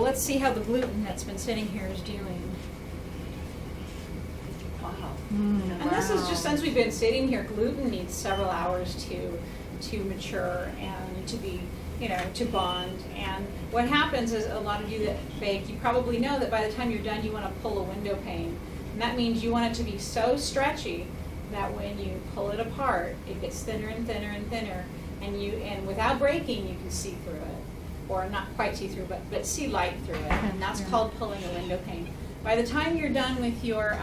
let's see how the gluten that's been sitting here is doing. Wow. And this is just since we've been sitting here, gluten needs several hours to mature and to be, to bond. And what happens is a lot of you that bake, you probably know that by the time you're done, you want to pull a window pane. And that means you want it to be so stretchy that when you pull it apart, it gets thinner and thinner and thinner. And without breaking, you can see through it. Or not quite see through, but see light through it. And that's called pulling a window pane. By the time you're done with your,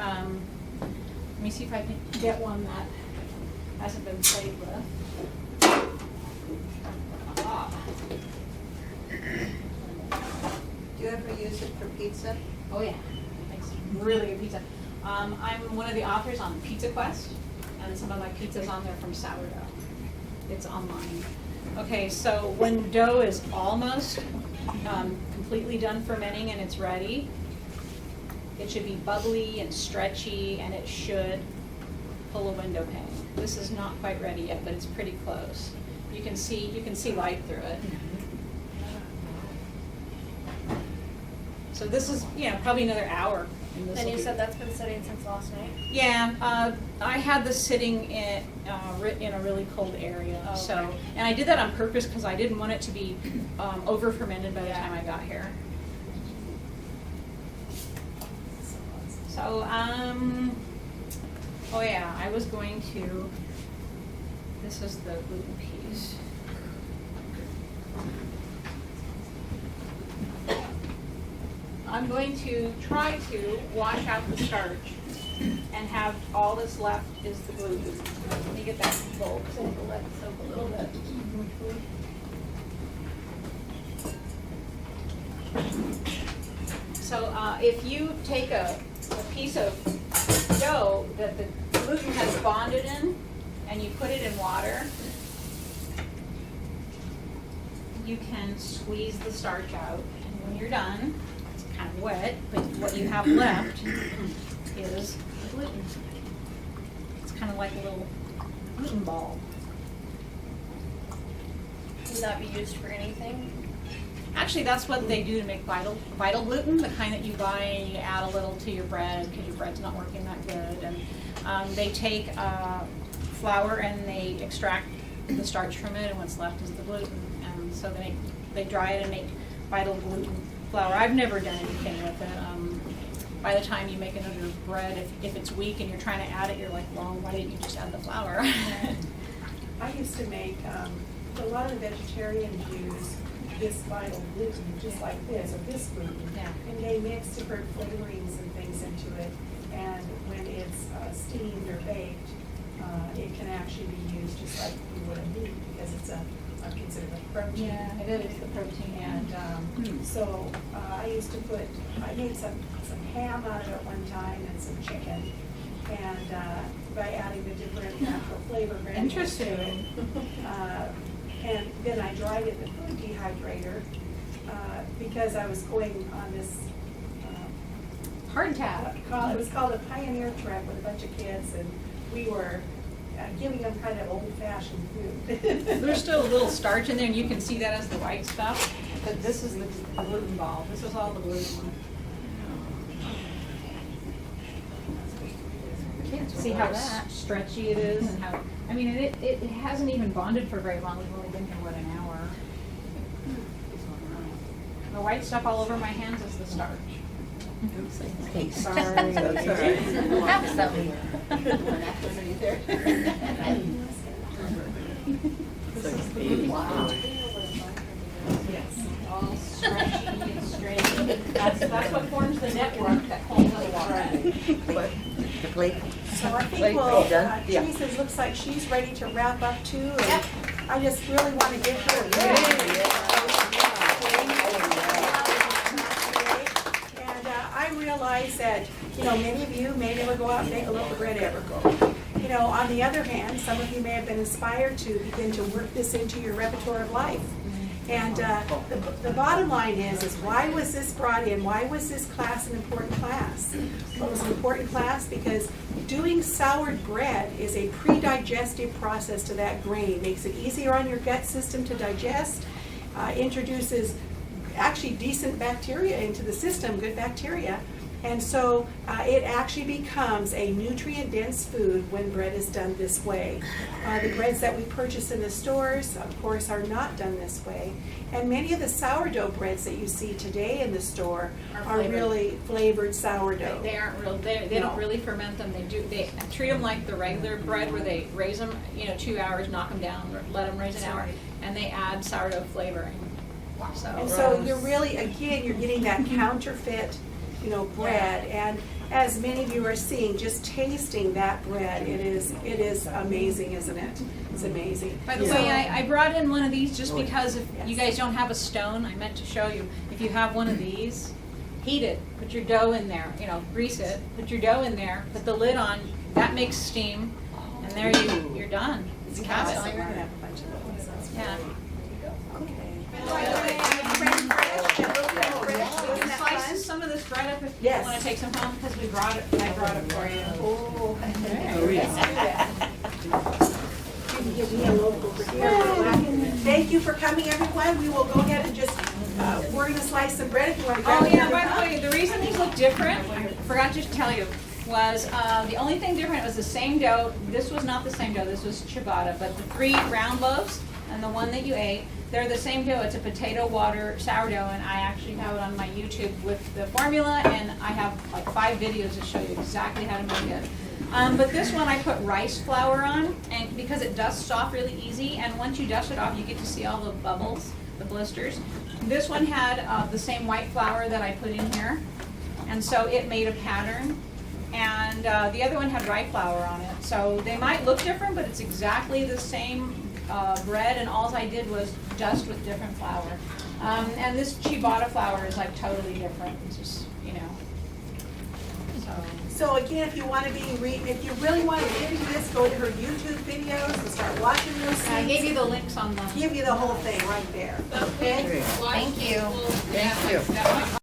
let me see if I can get one that hasn't been played with. Ah. Do you ever use it for pizza? Oh yeah, it makes really good pizza. I'm one of the authors on Pizza Quest, and some of my pizza's on there from Sourdough. It's online. Okay, so when dough is almost completely done fermenting and it's ready, it should be bubbly and stretchy, and it should pull a window pane. This is not quite ready yet, but it's pretty close. You can see light through it. So this is, probably another hour. And you said that's been sitting since last night? Yeah, I had this sitting in a really cold area. Oh, so, okay. and I did that on purpose because I didn't want it to be over fermented by the time I got here. So, oh yeah, I was going to. This is the gluten piece. I'm going to try to wash out the starch and have all that's left is the gluten. Let me get that bowl because I need to let it soak a little bit. So if you take a piece of dough that the gluten has bonded in and you put it in water, you can squeeze the starch out. And when you're done, kind of wet, but what you have left is the gluten. It's kind of like a little gluten ball. Can that be used for anything? Actually, that's what they do to make vital gluten, the kind that you buy and you add a little to your bread because your bread's not working that good. And they take flour and they extract the starch from it, and what's left is the gluten. And so they dry it and make vital gluten flour. I've never done anything with it. By the time you make another bread, if it's weak and you're trying to add it, you're like, well, why didn't you just add the flour? I used to make, a lot of vegetarians use this vital gluten, just like this, or this gluten. Yeah. And they mix different flavorings and things into it. And when it's steamed or baked, it can actually be used just like you would a meat because it's considered a protein. Yeah, it is the protein. And so I used to I made some ham out of it one time and some chicken. And by adding the different natural flavor granules to it. Interesting. And then I dried it in the food dehydrator because I was going on this Hardtack. it was called a pioneer trip with a bunch of kids, and we were giving them kind of old-fashioned food. There's still a little starch in there, and you can see that as the white stuff. But this is the gluten ball. This is all the gluten. See how stretchy it is, and how it hasn't even bonded for very long. We've only been here an hour. The white stuff all over my hands is the starch. Okay, Sorry. That's all right. Have some. Wow. Yes, all stretchy and straight. That's what forms the network that holds the water. The plate? So I think Wait, well, are you done? Yeah. Teresa looks like she's ready to wrap up too. And Yep. I just really want to give her a And I realize that, many of you may never go out and make a loaf of bread ever go. On the other hand, some of you may have been inspired to begin to work this into your repertoire of life. And the bottom line is why was this brought in? Why was this class an important class? Well, it was an important class because doing soured bread is a pre-digestive process to that grain. Makes it easier on your gut system to digest, introduces actually decent bacteria into the system, good bacteria. And so it actually becomes a nutrient-dense food when bread is done this way. The breads that we purchase in the stores, of course, are not done this way. And many of the sourdough breads that you see today in the store are flavored. really flavored sourdough. They aren't real, they No. don't really ferment them, they treat them like the regular bread where they raise them, 2 hours, knock them down, let them raise an hour, and they add sourdough flavoring. And so you're really, again, you're getting that counterfeit, bread. And as many of you are seeing, just tasting that bread, it is amazing, isn't it? It's amazing. By the way, I brought in one of these just because if you guys don't have a stone, I meant to show you, if you have one of these, heat it, put your dough in there, grease it, put your dough in there, put the lid on, that makes steam, and there you're done. It's cast We're iron. gonna have a bunch of those. That's Yeah. Wasn't that fun? Slice some of this bread up if you Yes. want to take some home because I brought it for you. Oh, Oh, yeah. you can give me a local for here. Thank you for coming, everyone. We will go ahead and just, we're gonna slice some bread if you want to grab Oh yeah, another by cup. the way, the reason these look different, I forgot to tell you, was the only thing different was the same dough. This was not the same dough, this was ciabatta, but the 3 round loaves and the one that you ate, they're the same dough. It's a potato water sourdough, and I actually have it on my YouTube with the formula, and I have like 5 videos to show you exactly how to make it. But this one I put rice flour on, and because it dusts off really easy, and once you dust it off, you get to see all the bubbles, the blisters. This one had the same white flour that I put in here, and so it made a pattern. And the other one had rye flour on it, so they might look different, but it's exactly the same bread, and all I did was dust with different flour. And this ciabatta flour is like totally different. It's just, So again, if you want to if you really want to get into this, go to her YouTube videos and start watching those I gave things. you the links on the. Give you the whole thing right there. Okay? Thank you. Thank you.